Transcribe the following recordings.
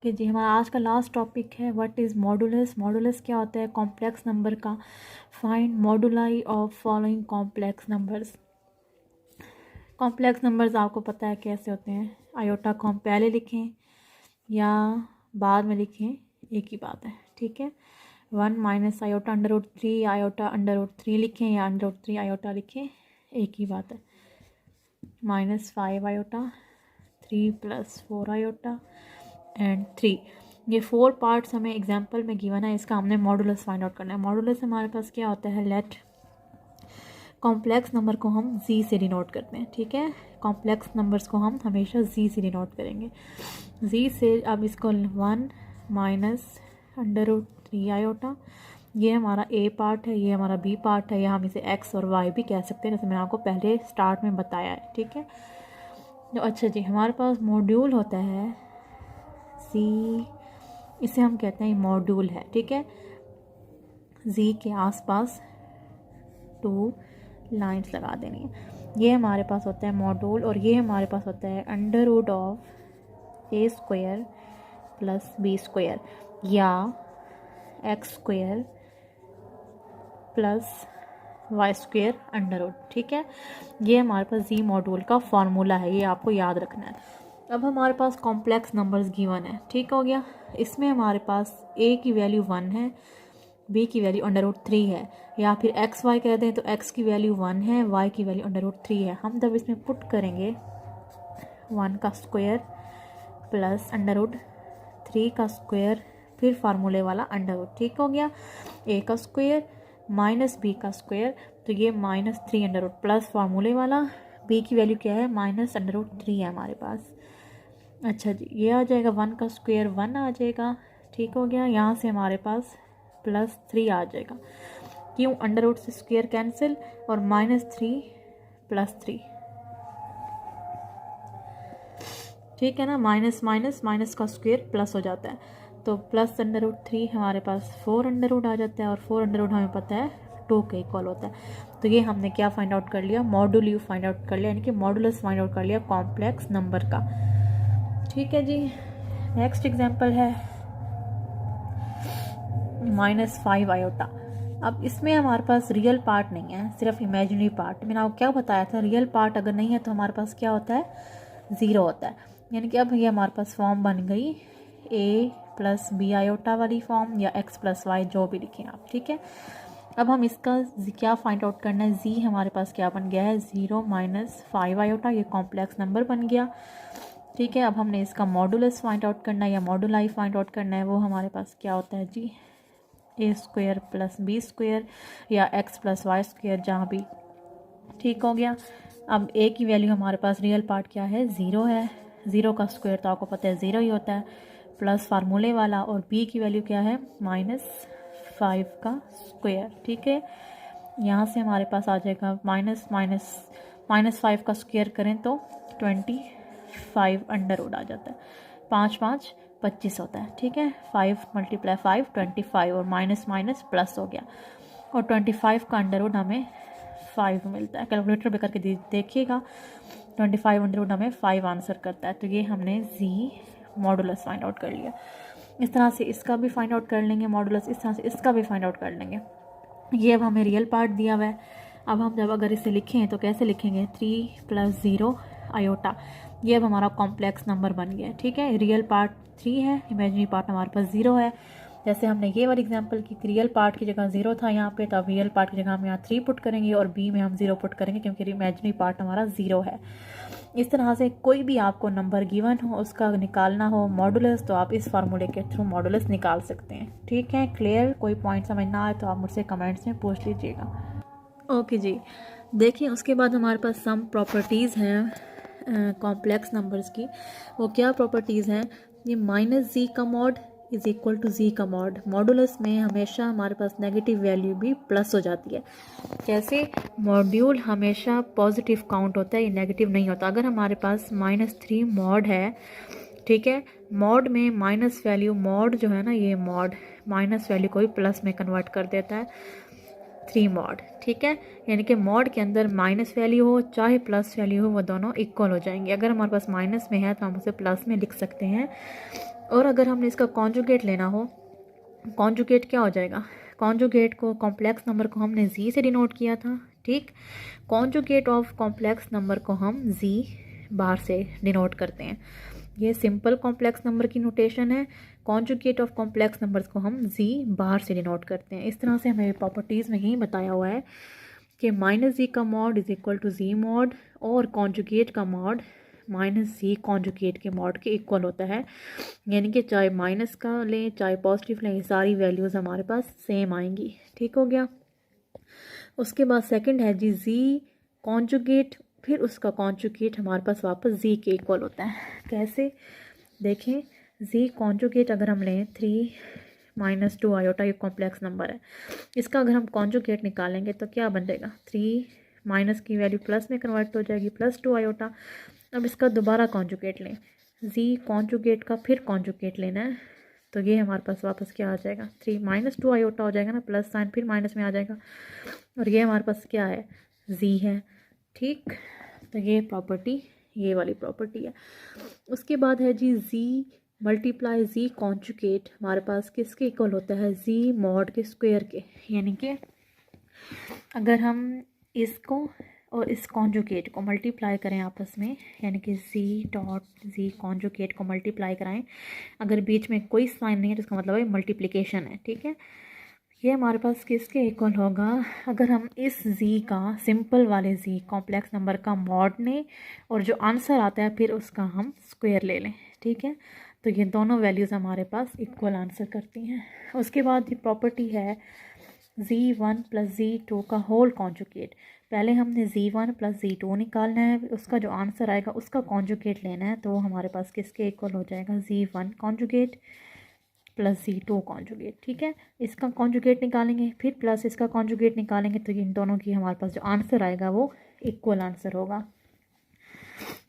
कि जी हमारा आज का लास्ट टॉपिक है व्हाट इज़ मॉडुलस। मॉडुलस क्या होता है? कॉम्प्लेक्स नंबर का। Find moduli of following complex numbers. Complex numbers आपको पता है कैसे होते हैं। आयोटा को हम पहले लिखें या बाद में लिखें, एक ही बात है, ठीक है। 1 minus iota under root 3 iota under root 3 लिखें या अंडर रूट 3 आयोटा लिखें, एक ही बात है। -5 आयोटा 3 + 4 आयोटा एंड 3। ये 4 पार्ट्स हमें एग्जाम्पल में गिवन है, इसका हमने मॉडुलस फाइंड आउट करना है। मॉडुलस हमारे पास क्या होता है? लेट कॉम्प्लेक्स नंबर को हम जी से डिनोट करते हैं, ठीक है। कॉम्प्लेक्स नंबर्स को हम हमेशा जी से डिनोट करेंगे। जी से अब इसको 1 माइनस अंडर रूट 3 आयोटा, ये हमारा ए पार्ट है, ये हमारा बी पार्ट है, या हम इसे एक्स और वाई भी कह सकते हैं, जैसे मैंने आपको पहले स्टार्ट में बताया है, ठीक है। तो अच्छा जी, हमारे पास मॉड्यूल होता है सी, इसे हम कहते हैं मॉड्यूल है, ठीक है। जी के आसपास 2 लाइंस लगा देनी है। ये हमारे पास होता है मॉड्यूल, और ये हमारे पास होता है under root of A square plus B square या X square plus Y square under root, ठीक है। ये हमारे पास जी मॉड्यूल का फॉर्मूला है, ये आपको याद रखना है। अब हमारे पास कॉम्प्लेक्स नंबर्स गिवन है, ठीक हो गया। इसमें हमारे पास ए की वैल्यू 1 है, बी की वैल्यू अंडर रूट 3 है, या फिर एक्स वाई कह दें तो एक्स की वैल्यू 1 है, वाई की वैल्यू अंडर रूट 3 है। हम जब इसमें पुट करेंगे 1 का स्क्वायर प्लस अंडर रूट 3 का स्क्वायर, फिर फार्मूले वाला अंडर रूट, ठीक हो गया। ए का स्क्वायर माइनस बी का स्क्वायर, तो ये -3 अंडर रूट प्लस फार्मूले वाला, बी की वैल्यू क्या है? माइनस अंडर रूट 3 है हमारे पास। अच्छा जी, ये आ जाएगा 1 का स्क्वायर 1 आ जाएगा, ठीक हो गया। यहाँ से हमारे पास +3 आ जाएगा, क्यों? अंडर रूट से स्क्वायर कैंसिल और -3 + 3, ठीक है ना। माइनस माइनस माइनस का स्क्वायर प्लस हो जाता है, तो प्लस अंडर रूट 3 हमारे पास 4 अंडर रूट आ जाता है, और 4 अंडर रूट हमें पता है 2 के इक्वल होता है। तो ये हमने क्या फाइंड आउट कर लिया? मॉड्यूल फाइंड आउट कर लिया, यानी कि मॉडुलस फाइंड आउट कर लिया कॉम्प्लेक्स नंबर का, ठीक है जी। नेक्स्ट एग्जाम्पल है -5 आयोटा। अब इसमें हमारे पास रियल पार्ट नहीं है, सिर्फ इमेजिनरी पार्ट। मैंने आपको क्या बताया था? रियल पार्ट अगर नहीं है तो हमारे पास क्या होता है? 0 होता है। यानी कि अब ये हमारे पास फॉर्म बन गई a + b आयोटा वाली फॉर्म, या x + y, जो भी लिखें आप, ठीक है। अब हम इसका क्या फाइंड आउट करना है? z हमारे पास क्या बन गया है? 0 - 5 आयोटा, ये कॉम्प्लेक्स नंबर बन गया, ठीक है। अब हमने इसका मॉडुलस फाइंड आउट करना है या मॉडुलाई फाइंड आउट करना है, वो हमारे पास क्या होता है जी? ए स्क्वायर प्लस बी स्क्वायर या एक्स प्लस वाई स्क्वायर, जहाँ भी, ठीक हो गया। अब ए की वैल्यू हमारे पास रियल पार्ट क्या है? 0 है, 0 का स्क्वायर तो आपको पता है 0 ही होता है, प्लस फार्मूले वाला, और बी की वैल्यू क्या है? -5 का स्क्वायर, ठीक है। यहाँ से हमारे पास आ जाएगा -5 का स्क्वायर करें तो 25 अंडर रूट आ जाता है, 5 5 25 होता है, ठीक है। 5 × 5 25, और माइनस माइनस प्लस हो गया, और 25 का अंडर रूट हमें 5 मिलता है। कैलकुलेटर पे करके देखिएगा, 25 अंडर रूट हमें 5 आंसर करता है। तो ये हमने जी मॉडुलस फाइंड आउट कर लिया। इस तरह से इसका भी फाइंड आउट कर लेंगे मॉडुलस, इस तरह से इसका भी फाइंड आउट कर लेंगे। ये अब हमें रियल पार्ट दिया हुआ है। अब हम जब अगर इसे लिखें तो कैसे लिखेंगे? 3 + 0 आयोटा, ये अब हमारा कॉम्प्लेक्स नंबर बन गया, ठीक है। रियल पार्ट 3 है, इमेजिनरी पार्ट हमारे पास 0 है। जैसे हमने ये वाली एग्जांपल की, रियल पार्ट की जगह 0 था यहाँ पे, तो अब रियल पार्ट की जगह हम यहाँ 3 पुट करेंगे, और बी में हम 0 पुट करेंगे, क्योंकि इमेजिनरी पार्ट हमारा 0 है। इस तरह से कोई भी आपको नंबर गिवन हो, उसका निकालना हो मॉडुलस, तो आप इस फार्मूले के थ्रू मॉडुलस निकाल सकते हैं, ठीक है। क्लियर? कोई पॉइंट समझ ना आए तो आप मुझसे कमेंट्स में पूछ लीजिएगा। ओके जी, देखिए उसके बाद हमारे पास सम प्रॉपर्टीज़ हैं कॉम्प्लेक्स नंबर्स की। वो क्या प्रॉपर्टीज़ हैं? ये -z का mod is equal to z का मॉड। मॉडुलस में हमेशा हमारे पास नेगेटिव वैल्यू भी प्लस हो जाती है। जैसे मॉड्यूल हमेशा पॉजिटिव काउंट होता है, ये नेगेटिव नहीं होता। अगर हमारे पास -3 मॉड है, ठीक है, मॉड में माइनस वैल्यू, मॉड जो है ना, ये मॉड माइनस वैल्यू को भी प्लस में कन्वर्ट कर देता है, 3 मॉड, ठीक है। यानी कि मॉड के अंदर माइनस वैल्यू हो चाहे प्लस वैल्यू हो, वो दोनों इक्वल हो जाएंगे। अगर हमारे पास माइनस में है तो हम उसे प्लस में लिख सकते हैं, और अगर हमने इसका कॉन्जुगेट लेना हो, कॉन्जुगेट क्या हो जाएगा, कॉन्जुगेट को कॉम्प्लेक्स नंबर को हमने जी से डिनोट किया था, ठीक। कॉन्जुगेट ऑफ कॉम्प्लेक्स नंबर को हम जी बार से डिनोट करते हैं। ये सिंपल कॉम्प्लेक्स नंबर की नोटेशन है। कॉन्जुगेट ऑफ कॉम्प्लेक्स नंबर्स को हम जी बार से डिनोट करते हैं। इस तरह से हमें प्रॉपर्टीज़ में यही बताया हुआ है कि माइनस जी का mod is equal to z mod और कॉन्जुगेट का मॉड माइनस जी कॉन्जुगेट के मॉड के इक्वल होता है। यानी कि चाहे माइनस का लें चाहे पॉजिटिव लें, ये सारी वैल्यूज़ हमारे पास सेम आएंगी। ठीक हो गया। उसके बाद सेकंड है जी जी कॉन्जुगेट, फिर उसका कॉन्जुगेट हमारे पास वापस जी के इक्वल होता है। कैसे देखें, जी कॉन्जुगेट अगर हम लें 3 - 2 आयोटा, ये कॉम्प्लेक्स नंबर है, इसका अगर हम कॉन्जुगेट निकालेंगे तो क्या बनेगा, 3 माइनस की वैल्यू प्लस में कन्वर्ट हो जाएगी, +2 आयोटा। अब इसका दोबारा कॉन्जुगेट लें, जी कॉन्जुगेट का फिर कॉन्जुगेट लेना है, तो ये हमारे पास वापस क्या आ जाएगा, 3 - 2 आयोटा हो जाएगा ना, प्लस साइन फिर माइनस में आ जाएगा, और ये हमारे पास क्या है, जी है। ठीक, तो ये प्रॉपर्टी, ये वाली प्रॉपर्टी है। उसके बाद है जी जी मल्टीप्लाई जी कॉन्जुगेट, हमारे पास किसके इक्वल होता है, जी मॉड के स्क्वायर के। यानी कि अगर हम इसको और इस कॉन्जुगेट को मल्टीप्लाई करें आपस में, यानी कि जी डॉट जी कॉन्जुगेट को मल्टीप्लाई कराएं, अगर बीच में कोई साइन नहीं है तो इसका मतलब है मल्टीप्लिकेशन है। ठीक है, ये हमारे पास किसके इक्वल होगा, अगर हम इस जी का, सिंपल वाले जी कॉम्प्लेक्स नंबर का मॉड लें और जो आंसर आता है फिर उसका हम स्क्वायर ले लें। ठीक है, तो ये दोनों वैल्यूज़ हमारे पास इक्वल आंसर करती हैं। उसके बाद ये प्रॉपर्टी है z1 + z2 का होल कॉन्जुगेट। पहले हमने z1 + z2 निकालना है, उसका जो आंसर आएगा उसका कॉन्जुगेट लेना है, तो वो हमारे पास किसके इक्वल हो जाएगा, z1 कॉन्जुगेट + z2 कॉन्जुगेट। ठीक है, इसका कॉन्जुगेट निकालेंगे फिर प्लस इसका कॉन्जुगेट निकालेंगे, तो इन दोनों की हमारे पास जो आंसर आएगा वो इक्वल आंसर होगा।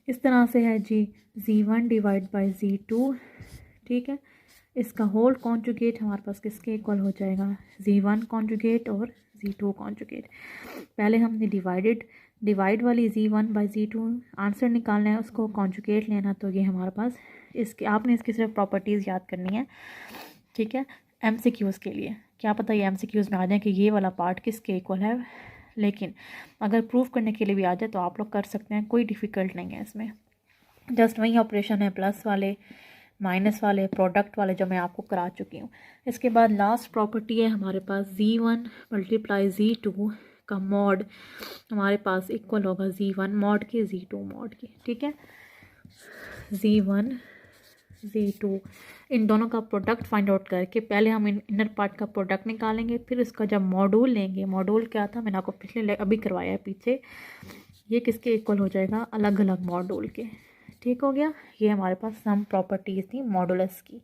इस तरह से है जी z1 / z2। ठीक है, इसका होल कॉन्जुगेट हमारे पास किसके इक्वल हो जाएगा, z1 कॉन्जुगेट और z2 कॉन्जुगेट। पहले हमने डिवाइड वाली z1 / z2 आंसर निकालना है, उसको कॉन्जुगेट लेना, तो ये हमारे पास इसके, आपने इसकी सिर्फ प्रॉपर्टीज़ याद करनी है। ठीक है, MCQs के लिए क्या पता ये MCQs में आ जाए कि ये वाला पार्ट किसके इक्वल है, लेकिन अगर प्रूफ करने के लिए भी आ जाए तो आप लोग कर सकते हैं, कोई डिफ़िकल्ट नहीं है इसमें। जस्ट वही ऑपरेशन है, प्लस वाले माइनस वाले प्रोडक्ट वाले जो मैं आपको करा चुकी हूँ। इसके बाद लास्ट प्रॉपर्टी है हमारे पास z1 × z2 का मॉड हमारे पास इक्वल होगा z1 मॉड के z2 मॉड के। ठीक है, z1 z2 इन दोनों का प्रोडक्ट फाइंड आउट करके पहले हम इनर पार्ट का प्रोडक्ट निकालेंगे, फिर उसका जब मॉड्यूल लेंगे, मॉड्यूल क्या था मैंने आपको पिछले अभी करवाया है पीछे, ये किसके इक्वल हो जाएगा, अलग अलग मॉड्यूल के। ठीक हो गया, ये हमारे पास सम प्रॉपर्टीज़ थी मॉडुलस की,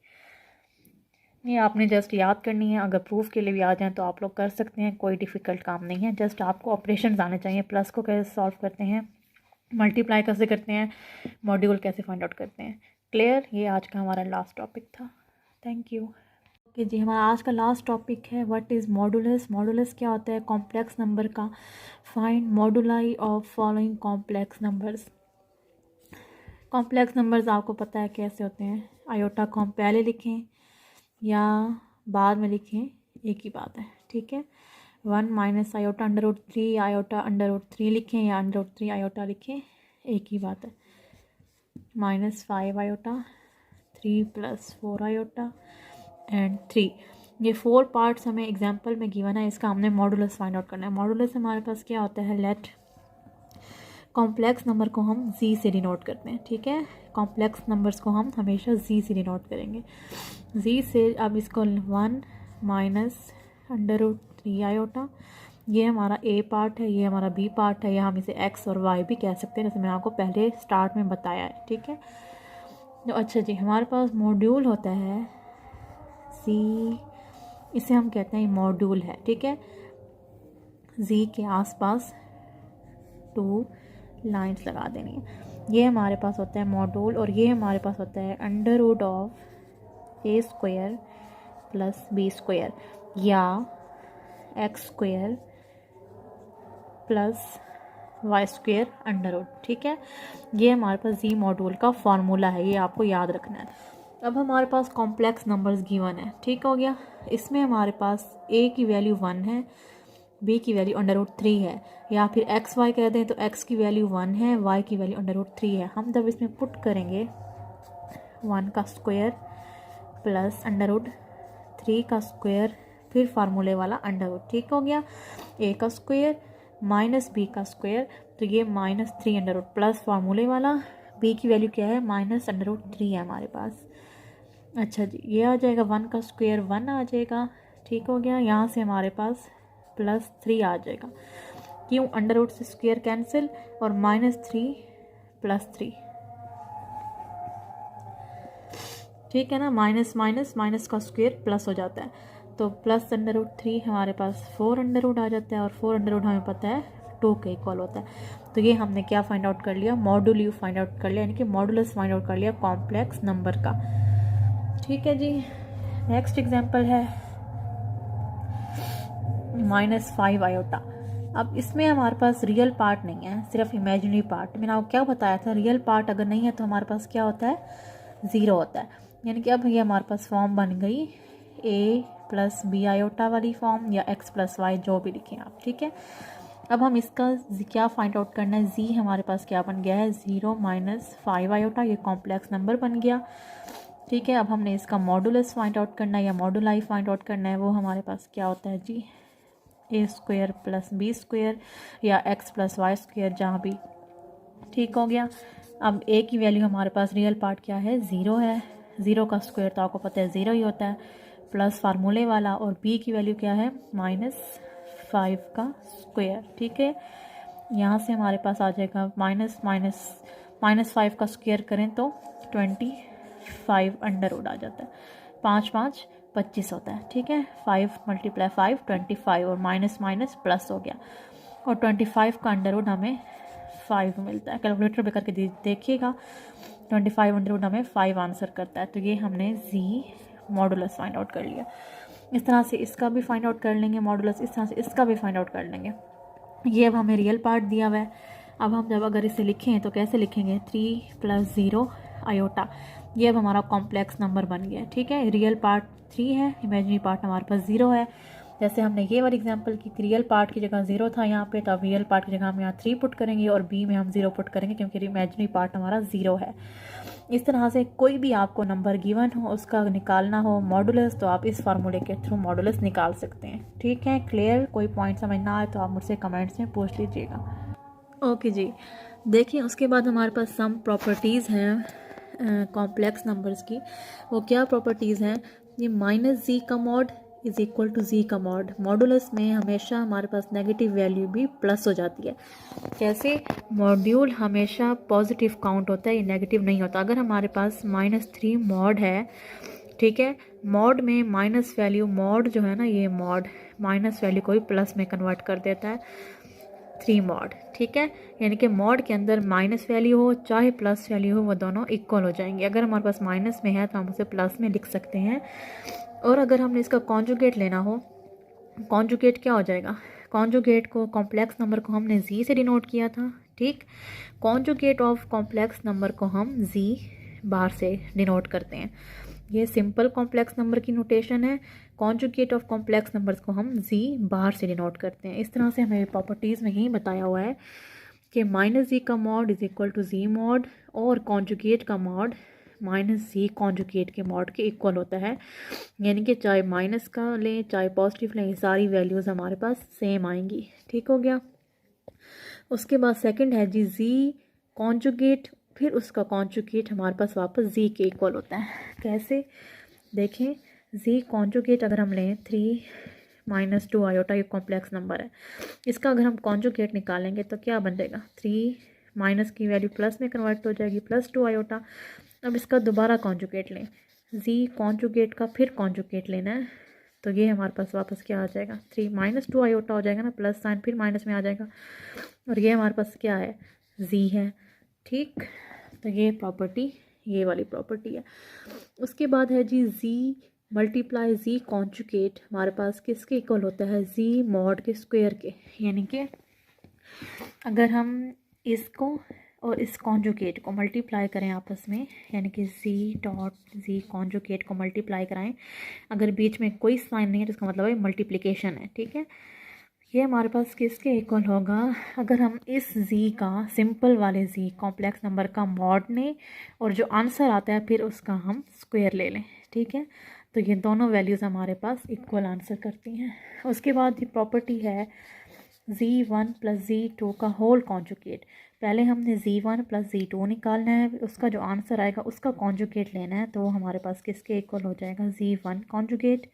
ये आपने जस्ट याद करनी है। अगर प्रूफ के लिए भी आ जाए तो आप लोग कर सकते हैं, कोई डिफ़िकल्ट काम नहीं है, जस्ट आपको ऑपरेशंस आने चाहिए, प्लस को कैसे सॉल्व करते हैं, मल्टीप्लाई कैसे करते हैं, मॉड्यूल कैसे फाइंड आउट करते हैं। क्लियर, ये आज का हमारा लास्ट टॉपिक था। Thank you. ओके जी, हमारा आज का लास्ट टॉपिक है व्हाट इज़ मॉडुलस। मॉडुलस क्या होता है, कॉम्प्लेक्स नंबर का find moduli of following complex numbers. Complex numbers आपको पता है कैसे होते हैं, आयोटा को हम पहले लिखें या बाद में लिखें, एक ही बात है। ठीक है, 1 - आयोटा √3 आयोटा √3 लिखें या √3 आयोटा लिखें, एक ही बात है। -5 आयोटा, 3 + 4 आयोटा एंड 3, ये 4 पार्ट्स हमें एग्जाम्पल में गिवन है, इसका हमने मॉडुलस फाइंड आउट करना है। मॉडुलस हमारे पास क्या होता है, लेट कॉम्प्लेक्स नंबर को हम जी से डिनोट करते हैं। ठीक है, कॉम्प्लेक्स नंबर्स को हम हमेशा जी से डिनोट करेंगे, जी से। अब इसको 1 - √3 आयोटा, ये हमारा ए पार्ट है, ये हमारा बी पार्ट है, या हम इसे एक्स और वाई भी कह सकते हैं, जैसे मैंने आपको पहले स्टार्ट में बताया है। ठीक है, तो अच्छा जी, हमारे पास मॉड्यूल होता है जी, इसे हम कहते हैं मॉड्यूल है। ठीक है, जी के आसपास 2 लाइंस लगा देनी है, ये हमारे पास होता है मॉड्यूल, और ये हमारे पास होता है √(a² + b² या x² + y²√। ठीक है, ये हमारे पास जी मॉड्यूल का फॉर्मूला है, ये आपको याद रखना है। अब हमारे पास कॉम्प्लेक्स नंबर्स गिवन है, ठीक हो गया। इसमें हमारे पास a की वैल्यू 1 है, b की वैल्यू √3 है, या फिर x y कह दें तो x की वैल्यू 1 है, y की वैल्यू √3 है। हम जब इसमें पुट करेंगे 1 का स्क्वायर प्लस √3 का स्क्वायर, फिर फार्मूले वाला √, ठीक हो गया। a का स्क्वायर माइनस b का स्क्वायर, तो ये -3 प्लस फार्मूले वाला, b की वैल्यू क्या है -√3 है हमारे पास। अच्छा जी, ये आ जाएगा 1 का स्क्वायर 1 आ जाएगा, ठीक हो गया। यहाँ से हमारे पास +3 आ जाएगा, क्यों √ से स्क्वायर कैंसिल और -3 +3, ठीक है ना। माइनस माइनस माइनस का स्क्वायर प्लस हो जाता है, तो +√3 हमारे पास 4 आ जाता है, और 4 हमें पता है 2 के इक्वल होता है। तो ये हमने क्या फाइंड आउट कर लिया, मॉड्यूल फाइंड आउट कर लिया, यानी कि मॉडुलस फाइंड आउट कर लिया कॉम्प्लेक्स नंबर का, ठीक है जी। नेक्स्ट एग्जांपल है -5 आयोटा। अब इसमें हमारे पास रियल पार्ट नहीं है, सिर्फ इमेजिनरी पार्ट। मैंने आपको क्या बताया था, रियल पार्ट अगर नहीं है तो हमारे पास क्या होता है, 0 होता है। यानी कि अब ये हमारे पास फॉर्म बन गई a + b आयोटा वाली फॉर्म, या x + y, जो भी लिखें आप, ठीक है। अब हम इसका क्या फाइंड आउट करना है, z हमारे पास क्या बन गया है 0 - 5 आयोटा, ये कॉम्प्लेक्स नंबर बन गया, ठीक है। अब हमने इसका मॉडुलस फाइंड आउट करना है या मॉडुलाई फाइंड आउट करना है, वो हमारे पास क्या होता है जी, a² + b² या x + y², जहाँ भी, ठीक हो गया। अब a की वैल्यू हमारे पास रियल पार्ट क्या है 0 है, 0 का स्क्वायर तो आपको पता है 0 ही होता है, प्लस फार्मूले वाला, और b की वैल्यू क्या है -5 का स्क्वायर, ठीक है। यहाँ से हमारे पास आ जाएगा -5 का स्क्वायर करें तो 25 √ आ जाता है, 5 5 25 होता है, ठीक है। 5 × 5 25, और माइनस माइनस प्लस हो गया, और 25 का √ हमें 5 मिलता है। कैलकुलेटर पे करके देखिएगा, 25 √ हमें 5 आंसर करता है। तो ये हमने z मॉडुलस फाइंड आउट कर लिया। इस तरह से इसका भी फाइंड आउट कर लेंगे मॉडुलस, इस तरह से इसका भी फाइंड आउट कर लेंगे। ये अब हमें रियल पार्ट दिया हुआ है। अब हम जब अगर इसे लिखें तो कैसे लिखेंगे, 3 + 0 आयोटा, ये अब हमारा कॉम्प्लेक्स नंबर बन गया, ठीक है। रियल पार्ट 3 है, इमेजिनरी पार्ट हमारे पास 0 है। जैसे हमने ये वाली एग्जांपल की, रियल पार्ट की जगह 0 था यहाँ पे, तो अब रियल पार्ट की जगह हम यहाँ 3 पुट करेंगे, और b में हम 0 पुट करेंगे, क्योंकि इमेजिनरी पार्ट हमारा 0 है। इस तरह से कोई भी आपको नंबर गिवन हो, उसका निकालना हो मॉडुलस, तो आप इस फार्मूले के थ्रू मॉडुलस निकाल सकते हैं, ठीक है। क्लियर, कोई पॉइंट समझ ना आए तो आप मुझसे कमेंट्स में पूछ लीजिएगा। ओके जी, देखिए उसके बाद हमारे पास सम प्रॉपर्टीज़ हैं कॉम्प्लेक्स नंबर्स की। वो क्या प्रॉपर्टीज़ हैं, ये -z का मॉड = z का मॉड। मॉडुलस में हमेशा हमारे पास नेगेटिव वैल्यू भी प्लस हो जाती है। कैसे, मॉड्यूल हमेशा पॉजिटिव काउंट होता है, ये नेगेटिव नहीं होता। अगर हमारे पास -3 मॉड है, ठीक है, मॉड में माइनस वैल्यू, मॉड जो है ना, ये मॉड माइनस वैल्यू को भी प्लस में कन्वर्ट कर देता है, 3 मॉड, ठीक है। यानी कि मॉड के अंदर माइनस वैल्यू हो चाहे प्लस वैल्यू हो, वो दोनों इक्वल हो जाएंगे। अगर हमारे पास माइनस में है तो हम उसे प्लस में लिख सकते हैं, और अगर हमने इसका कॉन्जुगेट लेना हो, कॉन्जुगेट क्या हो जाएगा, कॉन्जुगेट को, कॉम्प्लेक्स नंबर को हमने z से डिनोट किया था, ठीक। कॉन्जुगेट ऑफ कॉम्प्लेक्स नंबर को हम z बार से डिनोट करते हैं। ये सिंपल कॉम्प्लेक्स नंबर की नोटेशन है। कॉन्जुगेट ऑफ कॉम्प्लेक्स नंबर्स को हम z बार से डिनोट करते हैं। इस तरह से हमें प्रॉपर्टीज़ में यही बताया हुआ है कि -z का मॉड = z मॉड, और कॉन्जुगेट का मॉड -z कॉन्जुगेट के मॉड के इक्वल होता है। यानी कि चाहे माइनस का लें चाहे पॉजिटिव लें, सारी वैल्यूज़ हमारे पास सेम आएंगी, ठीक हो गया। उसके बाद सेकंड है जी z कॉन्जुगेट, फिर उसका कॉन्जुगेट हमारे पास वापस z के इक्वल होता है। कैसे, देखें, z कॉन्जुगेट अगर हम लें 3 - 2 आयोटा, ये कॉम्प्लेक्स नंबर है, इसका अगर हम कॉन्जुगेट निकालेंगे तो क्या बन जाएगा, 3 माइनस की वैल्यू प्लस में कन्वर्ट हो जाएगी, +2 आयोटा। अब इसका दोबारा कॉन्जुगेट लें, z कॉन्जुगेट का फिर कॉन्जुगेट लेना है, तो ये हमारे पास वापस क्या आ जाएगा, 3 - 2 आयोटा हो जाएगा ना, प्लस साइन फिर माइनस में आ जाएगा, और ये हमारे पास क्या है, z है, ठीक। तो ये प्रॉपर्टी, ये वाली प्रॉपर्टी है। उसके बाद है जी z × z कॉन्जुगेट, हमारे पास किसके इक्वल होता है, z मॉड के स्क्वायर के। यानी कि अगर हम इसको और इस कॉन्जुगेट को मल्टीप्लाई करें आपस में, यानी कि z डॉट z कॉन्जुगेट को मल्टीप्लाई कराएं। अगर बीच में कोई साइन नहीं है तो इसका मतलब है मल्टीप्लिकेशन है, ठीक है। ये हमारे पास किसके इक्वल होगा, अगर हम इस z का सिंपल वाले z कॉम्प्लेक्स नंबर का मॉड लें और जो आंसर आता है फिर उसका हम स्क्वायर ले लें, ठीक है। तो ये दोनों वैल्यूज़ हमारे पास इक्वल आंसर करती हैं। उसके बाद ये प्रॉपर्टी है z1 प्लस z2 का होल कॉन्जुगेट। पहले हमने z1 प्लस z2 निकालना है, उसका जो आंसर आएगा उसका कॉन्जुगेट लेना है। तो वो हमारे पास किसके इक्वल हो जाएगा, z1 conjugate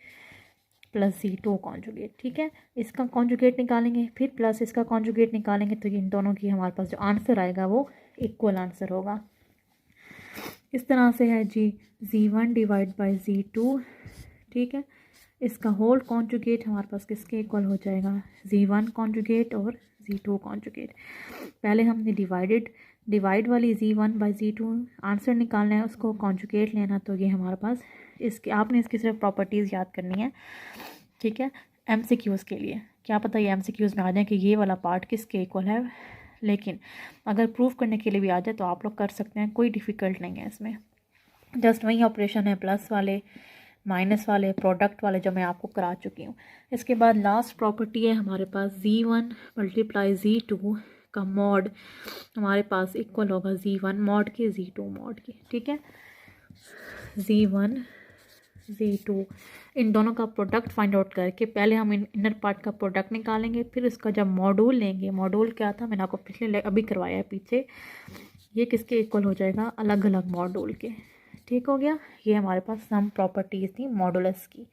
plus z2 conjugate, ठीक है। इसका कॉन्जुगेट निकालेंगे फिर प्लस इसका कॉन्जुगेट निकालेंगे, तो इन दोनों की हमारे पास जो आंसर आएगा वो इक्वल आंसर होगा। इस तरह से है जी z1 डिवाइड बाई z2, ठीक है। इसका होल कॉन्जुगेट हमारे पास किसके इक्वल हो जाएगा, z1 कॉन्जुगेट और z2 कॉन्जुगेट। पहले हमने डिवाइड वाली z1 बाई z2 आंसर निकालना है, उसको कॉन्जुगेट लेना। तो ये हमारे पास इसके आपने इसकी सिर्फ प्रॉपर्टीज़ याद करनी है, ठीक है। MCQs के लिए क्या पता ये MCQs में आ जाए कि ये वाला पार्ट किसके इक्वल है, लेकिन अगर प्रूफ करने के लिए भी आ जाए तो आप लोग कर सकते हैं, कोई डिफ़िकल्ट नहीं है इसमें। जस्ट वही ऑपरेशन है प्लस वाले माइनस वाले प्रोडक्ट वाले जो मैं आपको करा चुकी हूँ। इसके बाद लास्ट प्रॉपर्टी है हमारे पास z1 मल्टीप्लाई z2 का मॉड हमारे पास इक्वल होगा z1 मॉड के z2 मॉड के, ठीक है। z1 z2 इन दोनों का प्रोडक्ट फाइंड आउट करके पहले हम इनर पार्ट का प्रोडक्ट निकालेंगे, फिर इसका जब मॉड्यूल लेंगे, मॉड्यूल क्या था मैंने आपको पिछले अभी करवाया है पीछे, ये किसके इक्वल हो जाएगा, अलग अलग मॉड्यूल के, ठीक हो गया। ये हमारे पास सम प्रॉपर्टीज़ थी मॉडुलस की,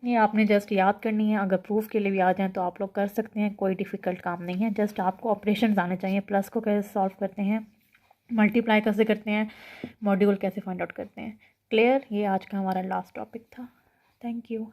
ये आपने जस्ट याद करनी है। अगर प्रूफ के लिए भी आ जाए तो आप लोग कर सकते हैं, कोई डिफ़िकल्ट काम नहीं है। जस्ट आपको ऑपरेशंस आने चाहिए, प्लस को कैसे सॉल्व करते हैं, मल्टीप्लाई कैसे करते हैं, मॉड्यूल कैसे फाइंड आउट करते हैं। क्लियर, ये आज का हमारा लास्ट टॉपिक था। Thank you.